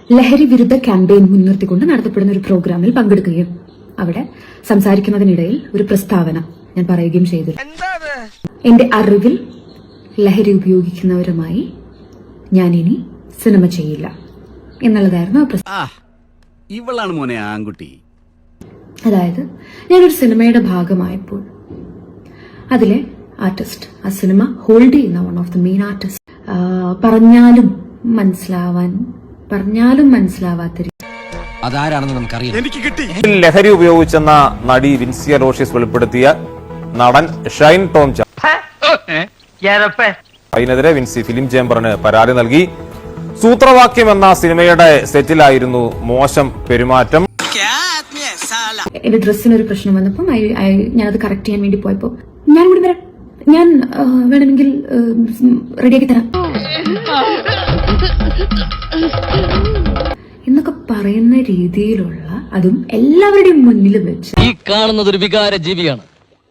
ലഹരി വിരുദ്ധ ക്യാമ്പയിൻ മുൻനിർത്തിക്കൊണ്ട് നടത്തപ്പെടുന്ന ഒരു പ്രോഗ്രാമിൽ പങ്കെടുക്കുകയും അവിടെ സംസാരിക്കുന്നതിനിടയിൽ ഒരു പ്രസ്താവന ഞാൻ പറയുകയും ചെയ്തു. എന്റെ അറിവിൽ ലഹരി ഉപയോഗിക്കുന്നവരുമായി ഞാൻ ഇനി സിനിമ ചെയ്യില്ല എന്നുള്ളതായിരുന്നു ആ പ്രസ്താവന. ഇവളാണ് മോനെ ആൺകുട്ടി. അതായത് ഞാനൊരു സിനിമയുടെ ഭാഗമായപ്പോൾ അതിലെ ആർട്ടിസ്റ്റ്, ആ സിനിമ ഹോൾഡ് ചെയ്യുന്ന one of the main artist, പറഞ്ഞാലും മനസ്സിലാവാത്ത അതാരാണെന്ന് നമുക്കറിയാം. ലഹരി ഉപയോഗിച്ചെന്ന നടി വിൻസി അലോഷ്യസ് വെളിപ്പെടുത്തിയ നടൻ ഷൈൻ ടോം അതിനെതിരെ വിൻസി ഫിലിം ചേംബറിന് പരാതി നൽകി. സൂത്രവാക്യം എന്ന സിനിമയുടെ സെറ്റിലായിരുന്നു മോശം പെരുമാറ്റം. എന്റെ ഡ്രസ്സിനൊരു പ്രശ്നം വന്നപ്പം ഞാനത് കറക്റ്റ് ചെയ്യാൻ വേണ്ടി പോയപ്പോ ഞാൻ കൂടി വരാം, ഞാൻ വേണമെങ്കിൽ റെഡിയാക്കി തരാം എന്നൊക്കെ പറയുന്ന രീതിയിലുള്ള, അതും എല്ലാവരുടെയും മുന്നിൽ വെച്ച്. ഈ കാണുന്നത് ഒരു വികാര ജീവിയാണ്.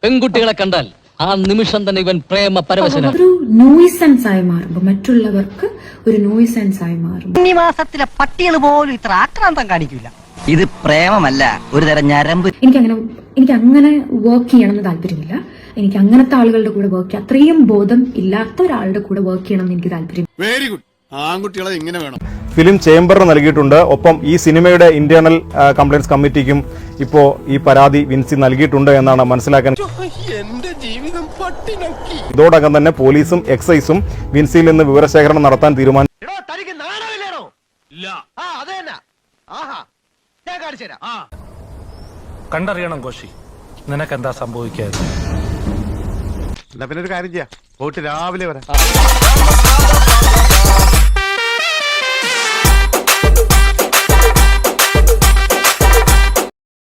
പെൺകുട്ടികളെ കണ്ടാൽ ആ നിമിഷം തന്നെ ഇവൻ പ്രേമ പരവശനാണ്. അതൊരു നോയ്സൻസ് ആയി മാറുമ്പോ മറ്റുള്ളവർക്ക് ഒരു നോയ്സൻസ് ആയി മാറും. മാസത്തിലെ പട്ടികൾ പോലും ഇത്ര ആക്രാന്തം കാണിക്കില്ല. ഇത് പ്രേമമല്ല, ഒരു തരം ഞരമ്പ്. എനിക്ക് അങ്ങനെ വർക്ക് ചെയ്യണമെന്ന് താല്പര്യമില്ല. എനിക്ക് അങ്ങനത്തെ ആളുകളുടെ കൂടെ വർക്ക് ചെയ്യാം. അത്രയും ബോധം ഇല്ലാത്ത ഒരാളുടെ കൂടെ വർക്ക് ചെയ്യണം എന്ന് എനിക്ക് താല്പര്യം. Very good. ആൺകുട്ടികളെ ഇങ്ങനെ വേണം. ഫിലിം ചേംബറിന് നൽകിയിട്ടുണ്ട്. ഒപ്പം ഈ സിനിമയുടെ ഇന്റേണൽ കംപ്ലയിന്റ്സ് കമ്മിറ്റിക്കും ഇപ്പോ ഈ പരാതി വിൻസി നൽകിയിട്ടുണ്ട് എന്നാണ് മനസ്സിലാക്കാൻ. ഇതോടകം തന്നെ പോലീസും എക്സൈസും വിൻസിയിൽ നിന്ന് വിവരശേഖരണം നടത്താൻ തീരുമാനിച്ചു. കണ്ടറിയണം കോശി, നിനക്കെന്താ സംഭവിക്കാതെ. എന്നാ പിന്നെ ഒരു കാര്യം ചെയ്യാം, പോയിട്ട് രാവിലെ വരാം.